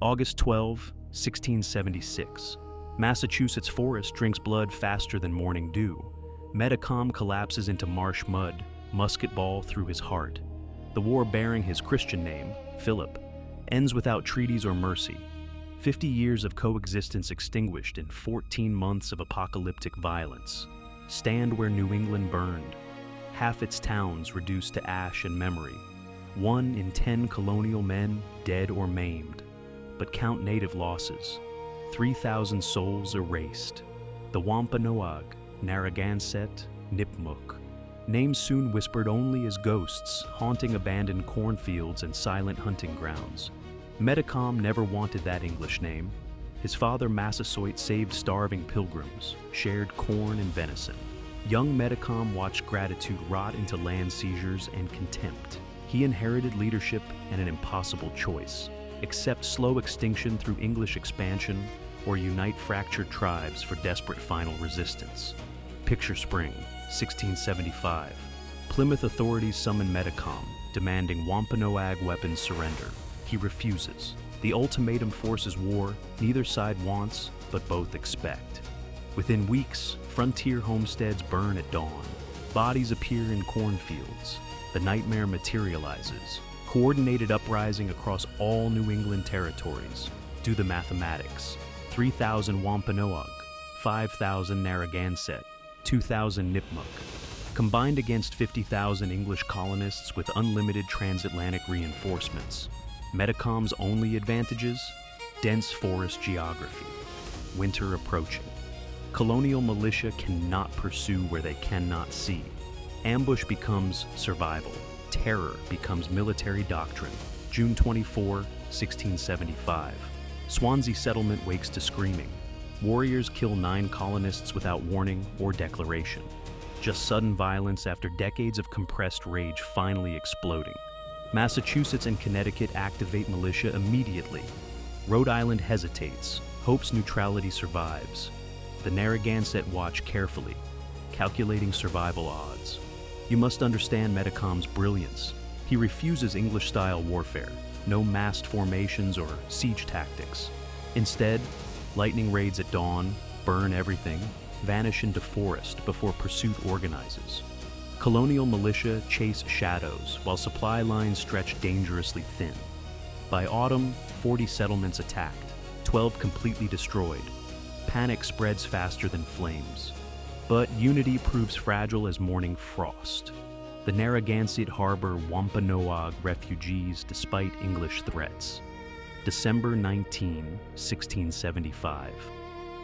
August 12, 1676. Massachusetts forest drinks blood faster than morning dew. Metacom collapses into marsh mud, musket ball through his heart. The war bearing his Christian name, Philip, ends without treaties or mercy. 50 years of coexistence extinguished in 14 months of apocalyptic violence. Stand where New England burned. Half its towns reduced to ash and memory. 1 in 10 colonial men dead or maimed. But count native losses. 3,000 souls erased. The Wampanoag, Narragansett, Nipmuc. Names soon whispered only as ghosts, haunting abandoned cornfields and silent hunting grounds. Metacom never wanted that English name. His father Massasoit saved starving pilgrims, shared corn and venison. Young Metacom watched gratitude rot into land seizures and contempt. He inherited leadership and an impossible choice: accept slow extinction through English expansion, or unite fractured tribes for desperate final resistance. Picture Spring, 1675. Plymouth authorities summon Metacom, demanding Wampanoag weapons surrender. He refuses. The ultimatum forces war neither side wants, but both expect. Within weeks, frontier homesteads burn at dawn. Bodies appear in cornfields. The nightmare materializes. Coordinated uprising across all New England territories. Do the mathematics. 3,000 Wampanoag, 5,000 Narragansett, 2,000 Nipmuc. Combined against 50,000 English colonists with unlimited transatlantic reinforcements. Metacom's only advantages? Dense forest geography. Winter approaching. Colonial militia cannot pursue where they cannot see. Ambush becomes survival. Terror becomes military doctrine. June 24, 1675. Swansea settlement wakes to screaming. Warriors kill 9 colonists without warning or declaration. Just sudden violence after decades of compressed rage finally exploding. Massachusetts and Connecticut activate militia immediately. Rhode Island hesitates, hopes neutrality survives. The Narragansett watch carefully, calculating survival odds. You must understand Metacom's brilliance. He refuses English-style warfare, no massed formations or siege tactics. Instead, lightning raids at dawn, burn everything, vanish into forest before pursuit organizes. Colonial militia chase shadows while supply lines stretch dangerously thin. By autumn, 40 settlements attacked, 12 completely destroyed. Panic spreads faster than flames. But unity proves fragile as morning frost. The Narragansett harbor Wampanoag refugees despite English threats. December 19, 1675.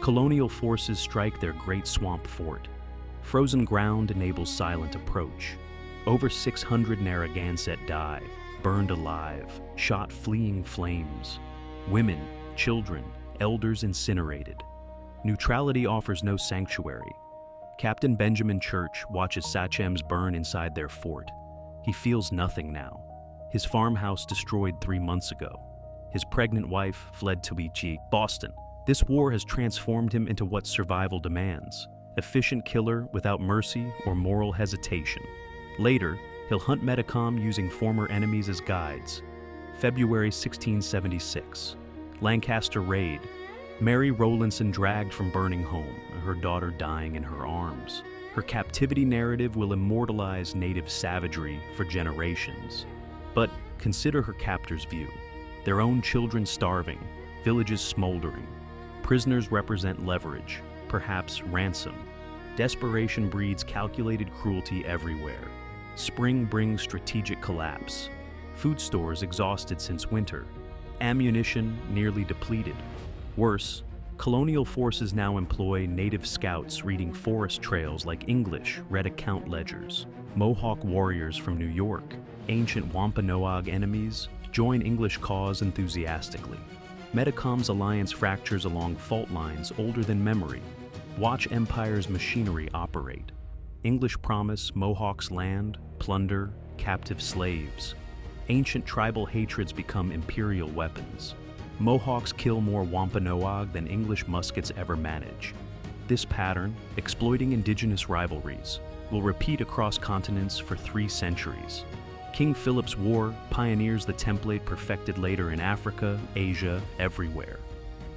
Colonial forces strike their great swamp fort. Frozen ground enables silent approach. Over 600 Narragansett die, burned alive, shot fleeing flames. Women, children, elders incinerated. Neutrality offers no sanctuary. Captain Benjamin Church watches sachems burn inside their fort. He feels nothing now. His farmhouse destroyed 3 months ago. His pregnant wife fled to Boston. This war has transformed him into what survival demands: efficient killer without mercy or moral hesitation. Later, he'll hunt Metacom using former enemies as guides. February 1676. Lancaster raid. Mary Rowlandson dragged from burning home, her daughter dying in her arms. Her captivity narrative will immortalize native savagery for generations. But consider her captors' view. Their own children starving, villages smoldering. Prisoners represent leverage, perhaps ransom. Desperation breeds calculated cruelty everywhere. Spring brings strategic collapse. Food stores exhausted since winter. Ammunition nearly depleted. Worse, colonial forces now employ native scouts reading forest trails like English red account ledgers. Mohawk warriors from New York, ancient Wampanoag enemies, join English cause enthusiastically. Metacom's alliance fractures along fault lines older than memory. Watch Empire's machinery operate. English promise Mohawks land, plunder, captive slaves. Ancient tribal hatreds become imperial weapons. Mohawks kill more Wampanoag than English muskets ever manage. This pattern, exploiting indigenous rivalries, will repeat across continents for 3 centuries. King Philip's War pioneers the template perfected later in Africa, Asia, everywhere.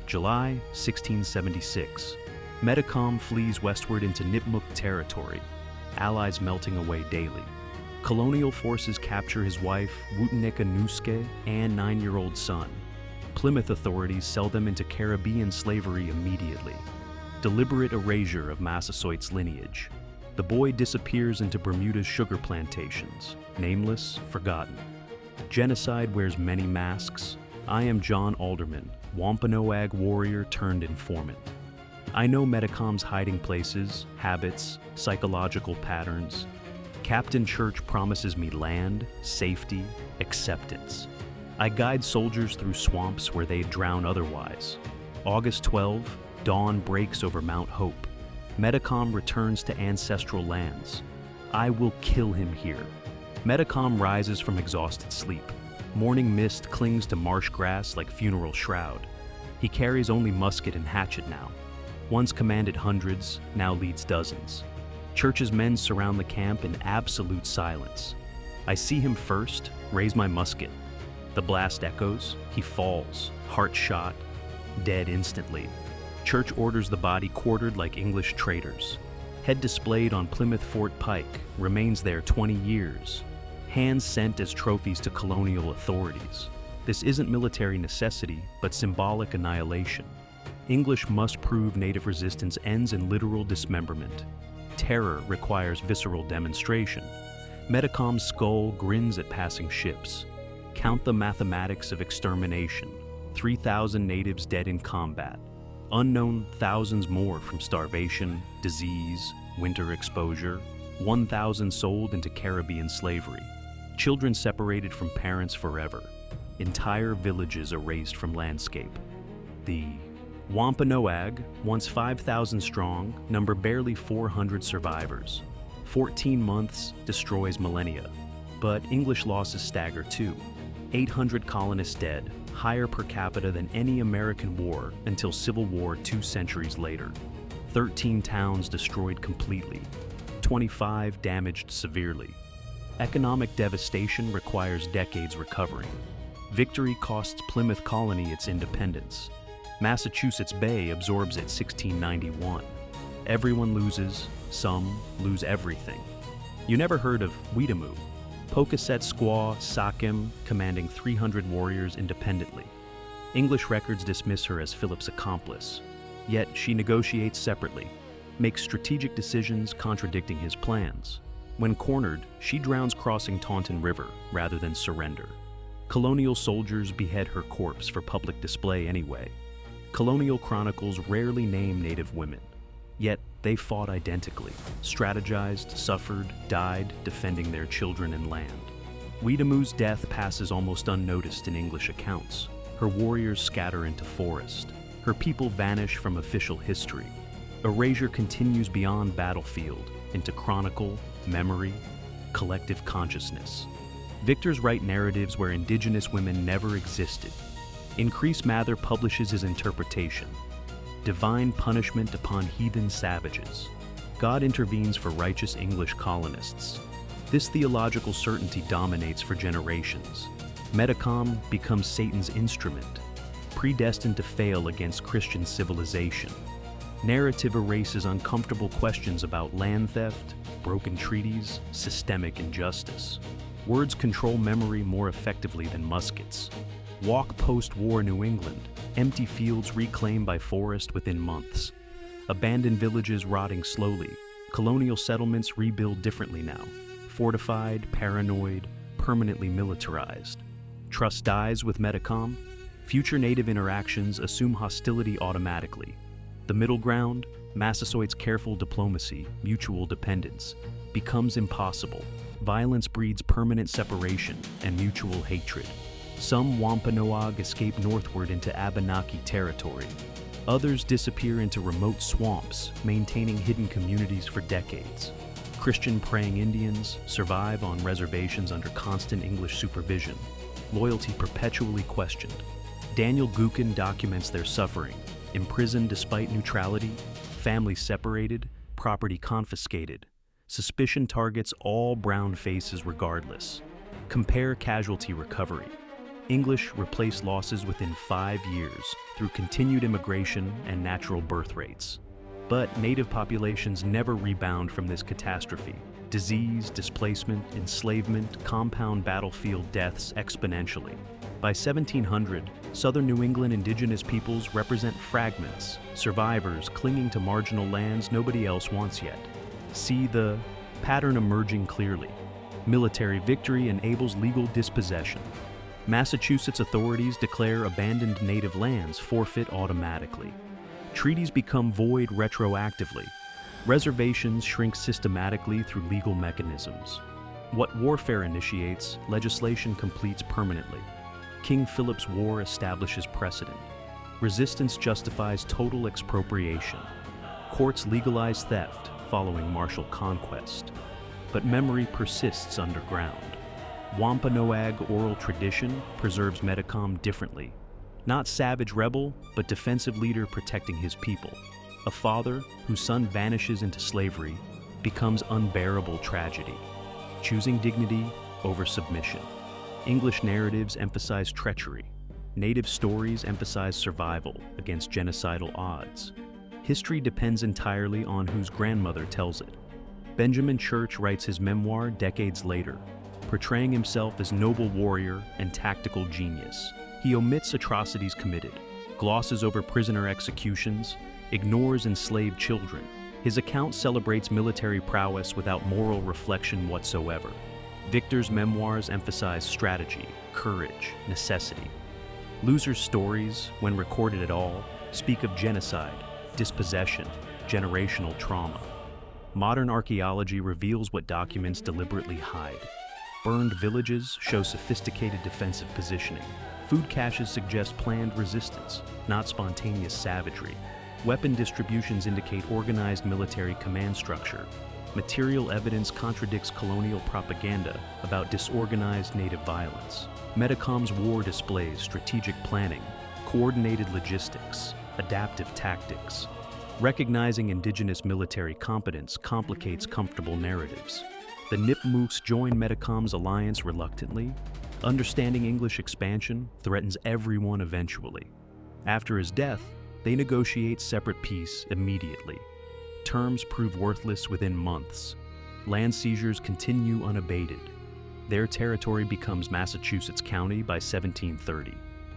July 1676. Metacom flees westward into Nipmuc territory, allies melting away daily. Colonial forces capture his wife, Weetamoo, and 9-year-old son. Plymouth authorities sell them into Caribbean slavery immediately. Deliberate erasure of Massasoit's lineage. The boy disappears into Bermuda's sugar plantations, nameless, forgotten. Genocide wears many masks. I am John Alderman, Wampanoag warrior turned informant. I know Metacom's hiding places, habits, psychological patterns. Captain Church promises me land, safety, acceptance. I guide soldiers through swamps where they'd drown otherwise. August 12, dawn breaks over Mount Hope. Metacom returns to ancestral lands. I will kill him here. Metacom rises from exhausted sleep. Morning mist clings to marsh grass like funeral shroud. He carries only musket and hatchet now. Once commanded hundreds, now leads dozens. Church's men surround the camp in absolute silence. I see him first, raise my musket. The blast echoes, he falls, heart shot, dead instantly. Church orders the body quartered like English traitors. Head displayed on Plymouth Fort Pike, remains there 20 years. Hands sent as trophies to colonial authorities. This isn't military necessity, but symbolic annihilation. English must prove native resistance ends in literal dismemberment. Terror requires visceral demonstration. Metacom's skull grins at passing ships. Count the mathematics of extermination. 3,000 natives dead in combat. Unknown thousands more from starvation, disease, winter exposure. 1,000 sold into Caribbean slavery. Children separated from parents forever. Entire villages erased from landscape. The Wampanoag, once 5,000 strong, number barely 400 survivors. 14 months destroys millennia. But English losses stagger too. 800 colonists dead, higher per capita than any American war until Civil War 2 centuries later. 13 towns destroyed completely. 25 damaged severely. Economic devastation requires decades recovering. Victory costs Plymouth Colony its independence. Massachusetts Bay absorbs it 1691. Everyone loses, some lose everything. You never heard of Weetamoo, Pocasset squaw Sakim commanding 300 warriors independently. English records dismiss her as Philip's accomplice, yet she negotiates separately, makes strategic decisions contradicting his plans. When cornered, she drowns crossing Taunton River rather than surrender. Colonial soldiers behead her corpse for public display anyway. Colonial chronicles rarely name native women, yet they fought identically, strategized, suffered, died, defending their children and land. Weetamoo's death passes almost unnoticed in English accounts. Her warriors scatter into forest. Her people vanish from official history. Erasure continues beyond battlefield, into chronicle, memory, collective consciousness. Victors write narratives where Indigenous women never existed. Increase Mather publishes his interpretation. Divine punishment upon heathen savages. God intervenes for righteous English colonists. This theological certainty dominates for generations. Metacom becomes Satan's instrument, predestined to fail against Christian civilization. Narrative erases uncomfortable questions about land theft, broken treaties, systemic injustice. Words control memory more effectively than muskets. Walk post-war New England, empty fields reclaimed by forest within months. Abandoned villages rotting slowly. Colonial settlements rebuild differently now. Fortified, paranoid, permanently militarized. Trust dies with Metacom. Future native interactions assume hostility automatically. The middle ground, Massasoit's careful diplomacy, mutual dependence, becomes impossible. Violence breeds permanent separation and mutual hatred. Some Wampanoag escape northward into Abenaki territory. Others disappear into remote swamps, maintaining hidden communities for decades. Christian praying Indians survive on reservations under constant English supervision, loyalty perpetually questioned. Daniel Gookin documents their suffering, imprisoned despite neutrality, families separated, property confiscated. Suspicion targets all brown faces regardless. Compare casualty recovery. English replaced losses within 5 years through continued immigration and natural birth rates. But native populations never rebound from this catastrophe. Disease, displacement, enslavement compound battlefield deaths exponentially. By 1700, southern New England indigenous peoples represent fragments, survivors clinging to marginal lands nobody else wants yet. See the pattern emerging clearly. Military victory enables legal dispossession. Massachusetts authorities declare abandoned native lands forfeit automatically. Treaties become void retroactively. Reservations shrink systematically through legal mechanisms. What warfare initiates, legislation completes permanently. King Philip's War establishes precedent. Resistance justifies total expropriation. Courts legalize theft following martial conquest. But memory persists underground. Wampanoag oral tradition preserves Metacom differently. Not savage rebel, but defensive leader protecting his people. A father whose son vanishes into slavery becomes unbearable tragedy, choosing dignity over submission. English narratives emphasize treachery. Native stories emphasize survival against genocidal odds. History depends entirely on whose grandmother tells it. Benjamin Church writes his memoir decades later, portraying himself as noble warrior and tactical genius. He omits atrocities committed, glosses over prisoner executions, ignores enslaved children. His account celebrates military prowess without moral reflection whatsoever. Victor's memoirs emphasize strategy, courage, necessity. Losers' stories, when recorded at all, speak of genocide, dispossession, generational trauma. Modern archaeology reveals what documents deliberately hide. Burned villages show sophisticated defensive positioning. Food caches suggest planned resistance, not spontaneous savagery. Weapon distributions indicate organized military command structure. Material evidence contradicts colonial propaganda about disorganized native violence. Metacom's war displays strategic planning, coordinated logistics, adaptive tactics. Recognizing indigenous military competence complicates comfortable narratives. The Nipmucs join Metacom's alliance reluctantly. Understanding English expansion threatens everyone eventually. After his death, they negotiate separate peace immediately. Terms prove worthless within months. Land seizures continue unabated. Their territory becomes Massachusetts County by 1730.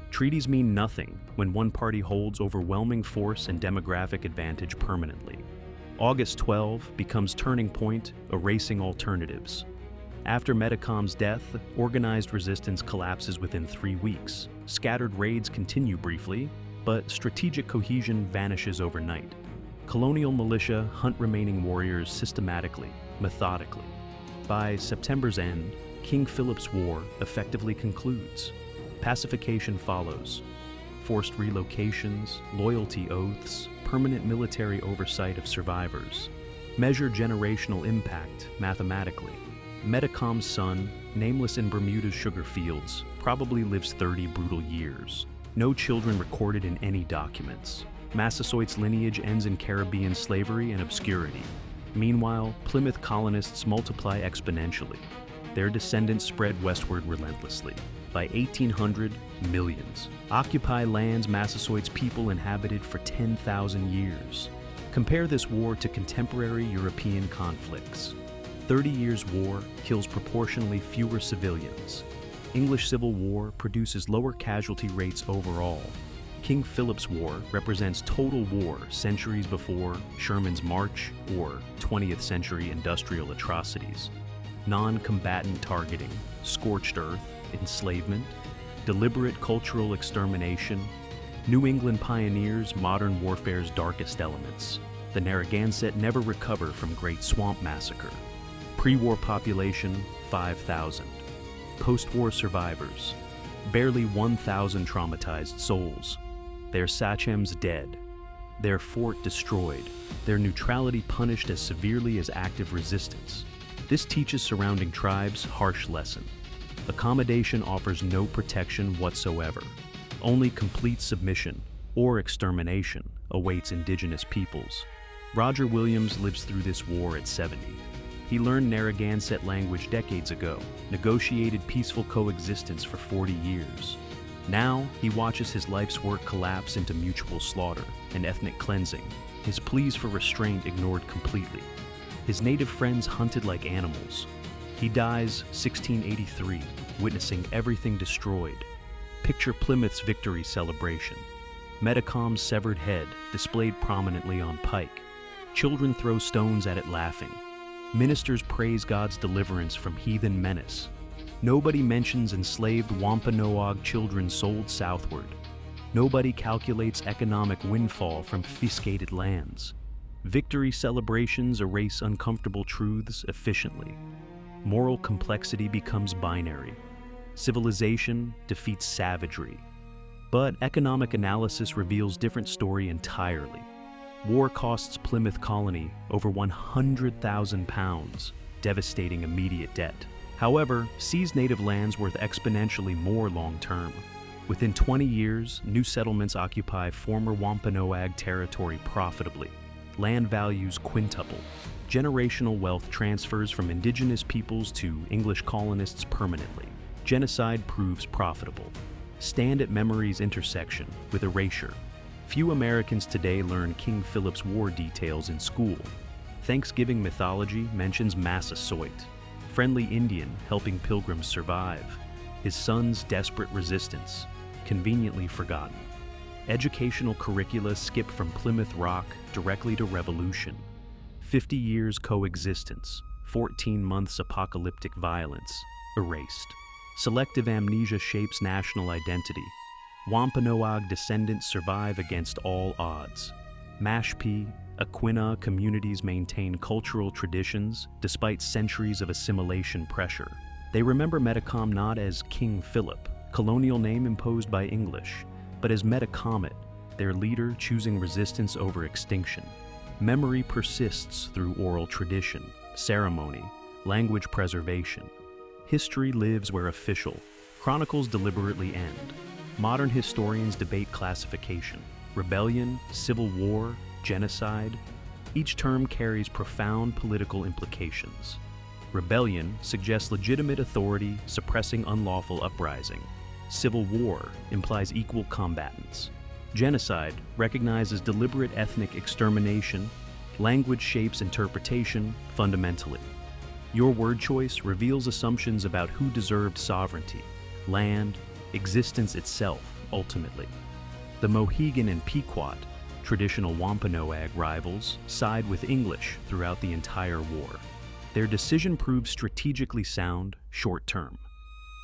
Treaties mean nothing when one party holds overwhelming force and demographic advantage permanently. August 12 becomes turning point, erasing alternatives. After Metacom's death, organized resistance collapses within 3 weeks. Scattered raids continue briefly, but strategic cohesion vanishes overnight. Colonial militia hunt remaining warriors systematically, methodically. By September's end, King Philip's War effectively concludes. Pacification follows. Forced relocations, loyalty oaths, permanent military oversight of survivors. Measure generational impact mathematically. Metacom's son, nameless in Bermuda's sugar fields, probably lives 30 brutal years. No children recorded in any documents. Massasoit's lineage ends in Caribbean slavery and obscurity. Meanwhile, Plymouth colonists multiply exponentially. Their descendants spread westward relentlessly. By 1800, millions occupy lands Massasoit's people inhabited for 10,000 years. Compare this war to contemporary European conflicts. 30 Years' War kills proportionally fewer civilians. English Civil War produces lower casualty rates overall. King Philip's War represents total war centuries before Sherman's March or 20th century industrial atrocities. Non-combatant targeting, scorched earth, enslavement, deliberate cultural extermination. New England pioneers modern warfare's darkest elements. The Narragansett never recover from Great Swamp Massacre. Pre-war population, 5,000. Post-war survivors, barely 1,000 traumatized souls. Their sachems dead. Their fort destroyed. Their neutrality punished as severely as active resistance. This teaches surrounding tribes harsh lesson. Accommodation offers no protection whatsoever. Only complete submission or extermination awaits indigenous peoples. Roger Williams lives through this war at 70. He learned Narragansett language decades ago, negotiated peaceful coexistence for 40 years. Now, he watches his life's work collapse into mutual slaughter and ethnic cleansing, his pleas for restraint ignored completely. His native friends hunted like animals. He dies 1683, witnessing everything destroyed. Picture Plymouth's victory celebration. Metacom's severed head displayed prominently on pike. Children throw stones at it laughing. Ministers praise God's deliverance from heathen menace. Nobody mentions enslaved Wampanoag children sold southward. Nobody calculates economic windfall from fiscated lands. Victory celebrations erase uncomfortable truths efficiently. Moral complexity becomes binary. Civilization defeats savagery. But economic analysis reveals different story entirely. War costs Plymouth Colony over £100,000, devastating immediate debt. However, seized native lands worth exponentially more long-term. Within 20 years, new settlements occupy former Wampanoag territory profitably. Land values quintuple. Generational wealth transfers from indigenous peoples to English colonists permanently. Genocide proves profitable. Stand at memory's intersection with erasure. Few Americans today learn King Philip's war details in school. Thanksgiving mythology mentions Massasoit, friendly Indian helping Pilgrims survive. His son's desperate resistance, conveniently forgotten. Educational curricula skip from Plymouth Rock directly to Revolution. 50 years coexistence, 14 months apocalyptic violence, erased. Selective amnesia shapes national identity. Wampanoag descendants survive against all odds. Mashpee, Aquinnah communities maintain cultural traditions despite centuries of assimilation pressure. They remember Metacom not as King Philip, colonial name imposed by English, but as Metacomet, their leader choosing resistance over extinction. Memory persists through oral tradition, ceremony, language preservation. History lives where official, chronicles deliberately end. Modern historians debate classification, rebellion, civil war, genocide. Each term carries profound political implications. Rebellion suggests legitimate authority suppressing unlawful uprising. Civil war implies equal combatants. Genocide recognizes deliberate ethnic extermination. Language shapes interpretation fundamentally. Your word choice reveals assumptions about who deserved sovereignty, land, existence itself, ultimately. The Mohegan and Pequot, traditional Wampanoag rivals, side with English throughout the entire war. Their decision proves strategically sound, short-term.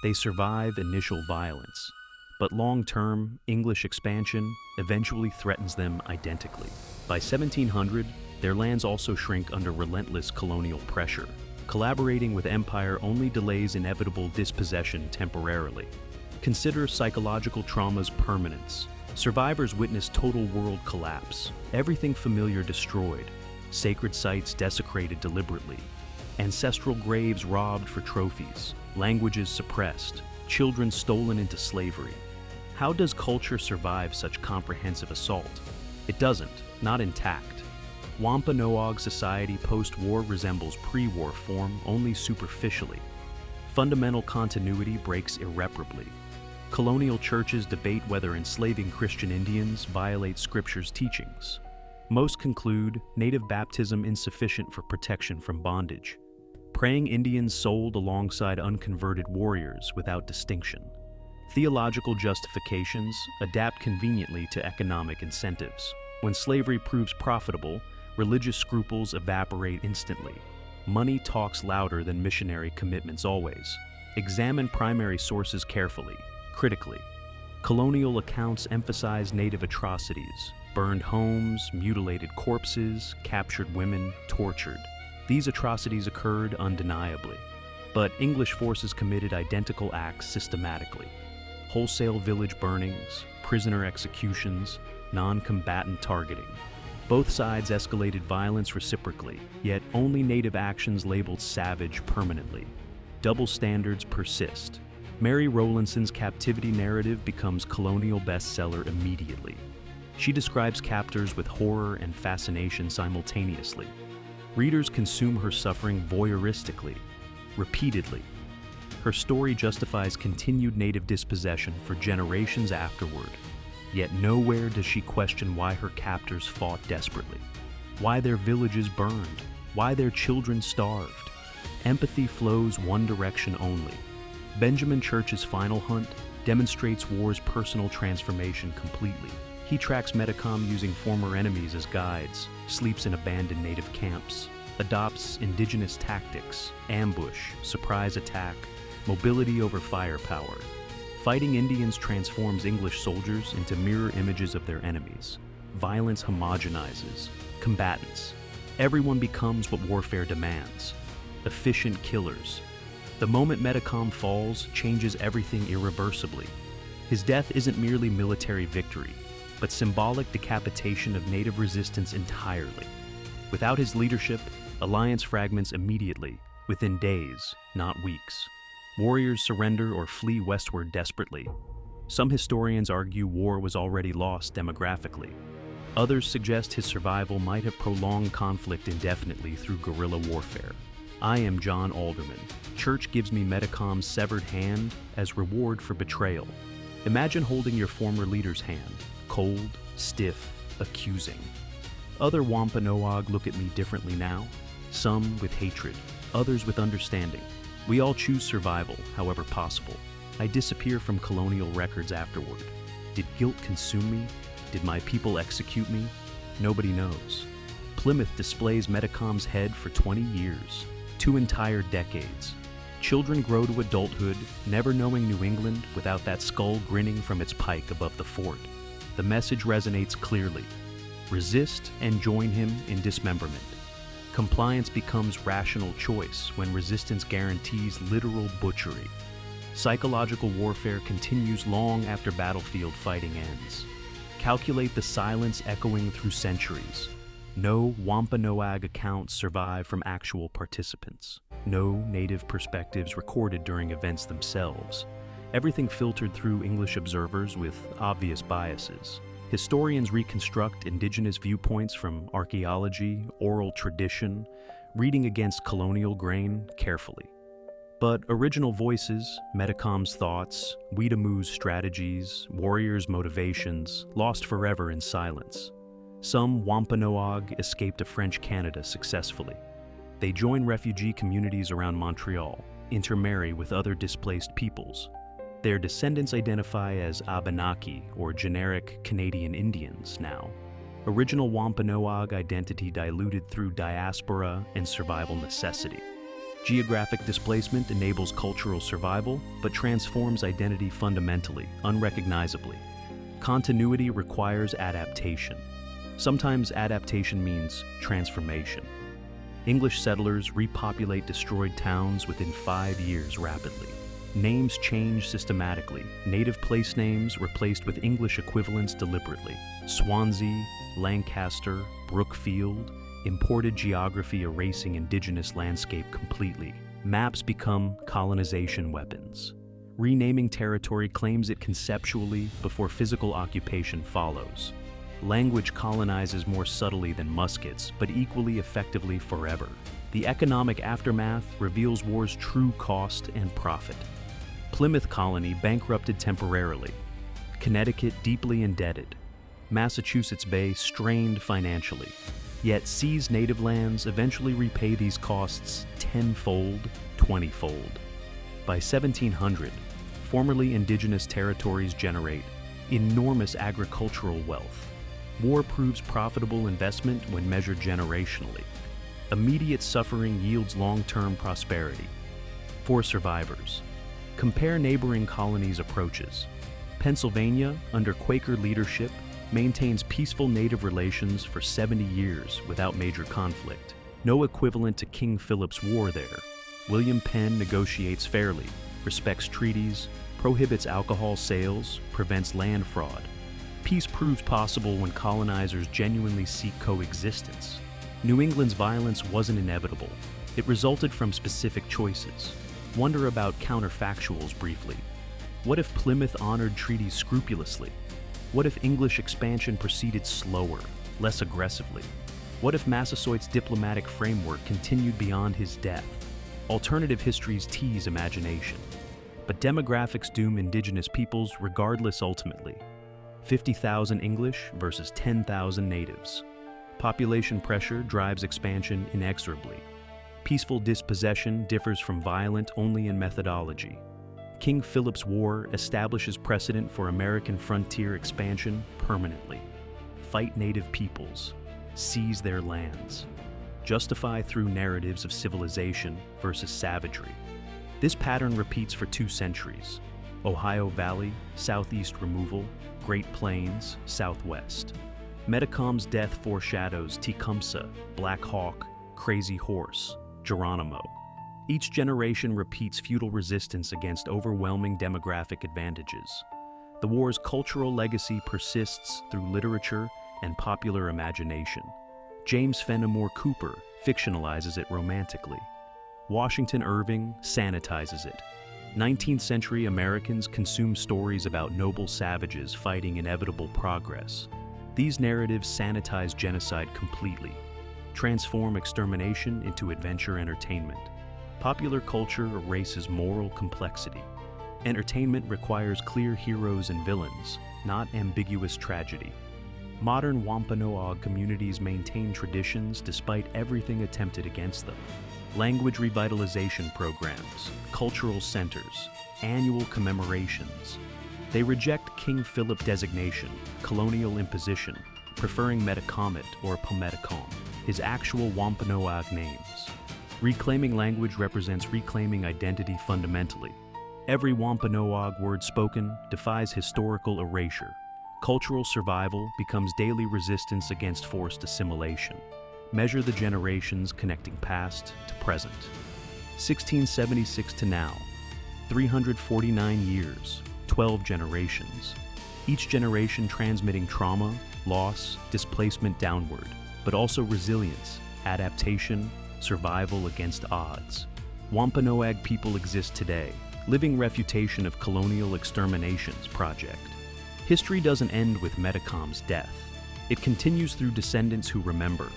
They survive initial violence, but long-term English expansion eventually threatens them identically. By 1700, their lands also shrink under relentless colonial pressure. Collaborating with empire only delays inevitable dispossession temporarily. Consider psychological trauma's permanence. Survivors witness total world collapse, everything familiar destroyed, sacred sites desecrated deliberately, ancestral graves robbed for trophies, languages suppressed, children stolen into slavery. How does culture survive such comprehensive assault? It doesn't, not intact. Wampanoag society post-war resembles pre-war form only superficially. Fundamental continuity breaks irreparably. Colonial churches debate whether enslaving Christian Indians violates Scripture's teachings. Most conclude native baptism insufficient for protection from bondage. Praying Indians sold alongside unconverted warriors without distinction. Theological justifications adapt conveniently to economic incentives. When slavery proves profitable, religious scruples evaporate instantly. Money talks louder than missionary commitments always. Examine primary sources carefully, critically. Colonial accounts emphasize native atrocities, burned homes, mutilated corpses, captured women, tortured. These atrocities occurred undeniably, but English forces committed identical acts systematically. Wholesale village burnings, prisoner executions, non-combatant targeting. Both sides escalated violence reciprocally, yet only native actions labeled savage permanently. Double standards persist. Mary Rowlandson's captivity narrative becomes colonial bestseller immediately. She describes captors with horror and fascination simultaneously. Readers consume her suffering voyeuristically, repeatedly. Her story justifies continued native dispossession for generations afterward, yet nowhere does she question why her captors fought desperately, why their villages burned, why their children starved. Empathy flows one direction only. Benjamin Church's final hunt demonstrates war's personal transformation completely. He tracks Metacom using former enemies as guides, sleeps in abandoned native camps, adopts indigenous tactics, ambush, surprise attack, mobility over firepower. Fighting Indians transforms English soldiers into mirror images of their enemies. Violence homogenizes combatants. Everyone becomes what warfare demands: efficient killers. The moment Metacom falls changes everything irreversibly. His death isn't merely military victory, but symbolic decapitation of native resistance entirely. Without his leadership, alliance fragments immediately, within days, not weeks. Warriors surrender or flee westward desperately. Some historians argue war was already lost demographically. Others suggest his survival might have prolonged conflict indefinitely through guerrilla warfare. I am John Alderman. Church gives me Metacom's severed hand as reward for betrayal. Imagine holding your former leader's hand, cold, stiff, accusing. Other Wampanoag look at me differently now, some with hatred, others with understanding. We all choose survival, however possible. I disappear from colonial records afterward. Did guilt consume me? Did my people execute me? Nobody knows. Plymouth displays Metacom's head for 20 years, 2 entire decades. Children grow to adulthood, never knowing New England without that skull grinning from its pike above the fort. The message resonates clearly. Resist and join him in dismemberment. Compliance becomes rational choice when resistance guarantees literal butchery. Psychological warfare continues long after battlefield fighting ends. Calculate the silence echoing through centuries. No Wampanoag accounts survive from actual participants. No native perspectives recorded during events themselves. Everything filtered through English observers with obvious biases. Historians reconstruct indigenous viewpoints from archaeology, oral tradition, reading against colonial grain carefully. But original voices, Metacom's thoughts, Weetamoo's strategies, warriors' motivations, lost forever in silence. Some Wampanoag escaped to French Canada successfully. They join refugee communities around Montreal, intermarry with other displaced peoples. Their descendants identify as Abenaki, or generic Canadian Indians now. Original Wampanoag identity diluted through diaspora and survival necessity. Geographic displacement enables cultural survival, but transforms identity fundamentally, unrecognizably. Continuity requires adaptation. Sometimes adaptation means transformation. English settlers repopulate destroyed towns within 5 years rapidly. Names change systematically, native place names replaced with English equivalents deliberately. Swansea, Lancaster, Brookfield, imported geography erasing indigenous landscape completely. Maps become colonization weapons. Renaming territory claims it conceptually before physical occupation follows. Language colonizes more subtly than muskets, but equally effectively forever. The economic aftermath reveals war's true cost and profit. Plymouth colony bankrupted temporarily. Connecticut deeply indebted. Massachusetts Bay strained financially. Yet seized native lands eventually repay these costs tenfold, 20-fold. By 1700, formerly indigenous territories generate enormous agricultural wealth. War proves profitable investment when measured generationally. Immediate suffering yields long-term prosperity. For survivors, compare neighboring colonies' approaches. Pennsylvania, under Quaker leadership, maintains peaceful native relations for 70 years without major conflict. No equivalent to King Philip's War there. William Penn negotiates fairly, respects treaties, prohibits alcohol sales, prevents land fraud. Peace proves possible when colonizers genuinely seek coexistence. New England's violence wasn't inevitable. It resulted from specific choices. Wonder about counterfactuals briefly. What if Plymouth honored treaties scrupulously? What if English expansion proceeded slower, less aggressively? What if Massasoit's diplomatic framework continued beyond his death? Alternative histories tease imagination. But demographics doom indigenous peoples regardless ultimately. 50,000 English versus 10,000 natives. Population pressure drives expansion inexorably. Peaceful dispossession differs from violent only in methodology. King Philip's War establishes precedent for American frontier expansion permanently. Fight native peoples. Seize their lands. Justify through narratives of civilization versus savagery. This pattern repeats for 2 centuries. Ohio Valley, Southeast removal, Great Plains, Southwest. Metacom's death foreshadows Tecumseh, Black Hawk, Crazy Horse, Geronimo. Each generation repeats feudal resistance against overwhelming demographic advantages. The war's cultural legacy persists through literature and popular imagination. James Fenimore Cooper fictionalizes it romantically. Washington Irving sanitizes it. 19th century Americans consume stories about noble savages fighting inevitable progress. These narratives sanitize genocide completely, transform extermination into adventure entertainment. Popular culture erases moral complexity. Entertainment requires clear heroes and villains, not ambiguous tragedy. Modern Wampanoag communities maintain traditions despite everything attempted against them. Language revitalization programs, cultural centers, annual commemorations. They reject King Philip designation, colonial imposition, preferring Metacomet or Metacom, his actual Wampanoag names. Reclaiming language represents reclaiming identity fundamentally. Every Wampanoag word spoken defies historical erasure. Cultural survival becomes daily resistance against forced assimilation. Measure the generations connecting past to present. 1676 to now, 349 years, 12 generations. Each generation transmitting trauma, loss, displacement downward, but also resilience, adaptation, survival against odds. Wampanoag people exist today, living refutation of colonial exterminations project. History doesn't end with Metacom's death. It continues through descendants who remember.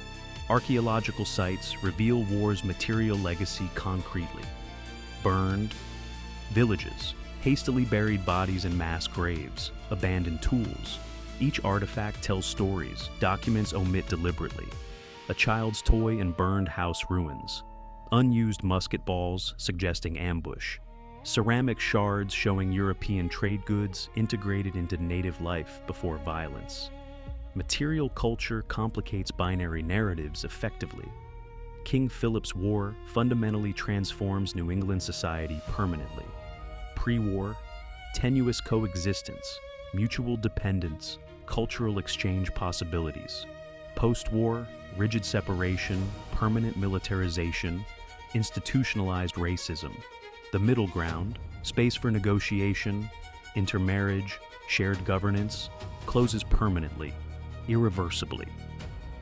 Archaeological sites reveal war's material legacy concretely. Burned villages, hastily buried bodies in mass graves, abandoned tools. Each artifact tells stories documents omit deliberately. A child's toy in burned house ruins. Unused musket balls suggesting ambush. Ceramic shards showing European trade goods integrated into native life before violence. Material culture complicates binary narratives effectively. King Philip's War fundamentally transforms New England society permanently. Pre-war, tenuous coexistence, mutual dependence, cultural exchange possibilities. Post-war, rigid separation, permanent militarization, institutionalized racism. The middle ground, space for negotiation, intermarriage, shared governance, closes permanently, irreversibly.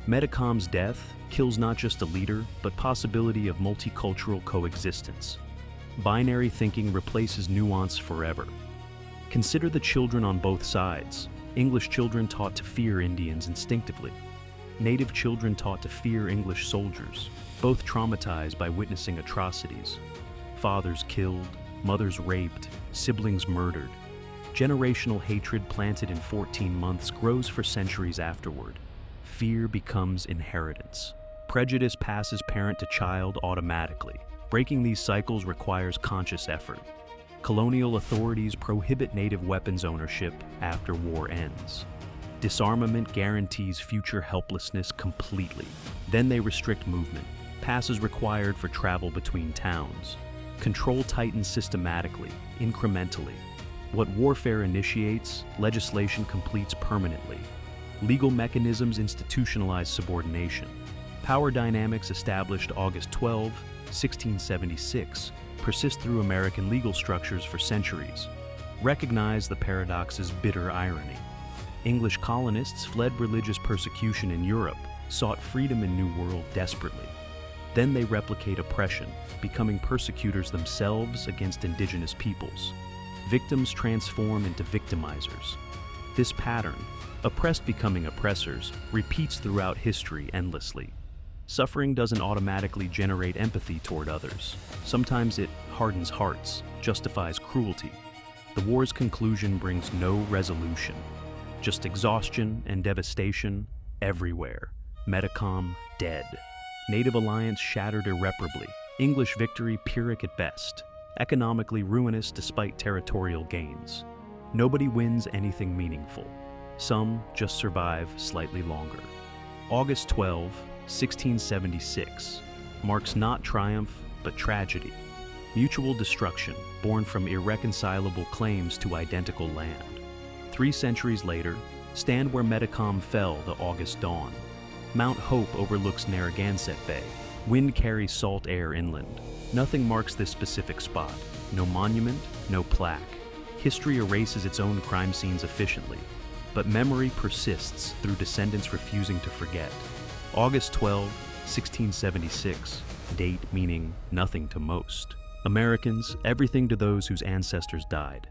Metacom's death kills not just a leader, but possibility of multicultural coexistence. Binary thinking replaces nuance forever. Consider the children on both sides. English children taught to fear Indians instinctively. Native children taught to fear English soldiers, both traumatized by witnessing atrocities. Fathers killed, mothers raped, siblings murdered. Generational hatred planted in 14 months grows for centuries afterward. Fear becomes inheritance. Prejudice passes parent to child automatically. Breaking these cycles requires conscious effort. Colonial authorities prohibit native weapons ownership after war ends. Disarmament guarantees future helplessness completely. Then they restrict movement. Passes required for travel between towns. Control tightens systematically, incrementally. What warfare initiates, legislation completes permanently. Legal mechanisms institutionalize subordination. Power dynamics established August 12, 1676, persist through American legal structures for centuries. Recognize the paradox's bitter irony. English colonists fled religious persecution in Europe, sought freedom in New World desperately. Then they replicate oppression, becoming persecutors themselves against indigenous peoples. Victims transform into victimizers. This pattern, Oppressed becoming oppressors repeats throughout history endlessly. Suffering doesn't automatically generate empathy toward others. Sometimes it hardens hearts, justifies cruelty. The war's conclusion brings no resolution, just exhaustion and devastation everywhere. Metacom dead. Native alliance shattered irreparably. English victory Pyrrhic at best. Economically ruinous despite territorial gains. Nobody wins anything meaningful. Some just survive slightly longer. August 12, 1676, marks not triumph, but tragedy. Mutual destruction, born from irreconcilable claims to identical land. 3 centuries later, stand where Metacom fell the August dawn. Mount Hope overlooks Narragansett Bay. Wind carries salt air inland. Nothing marks this specific spot. No monument, no plaque. History erases its own crime scenes efficiently, but memory persists through descendants refusing to forget. August 12, 1676, date meaning nothing to most. Americans, everything to those whose ancestors died.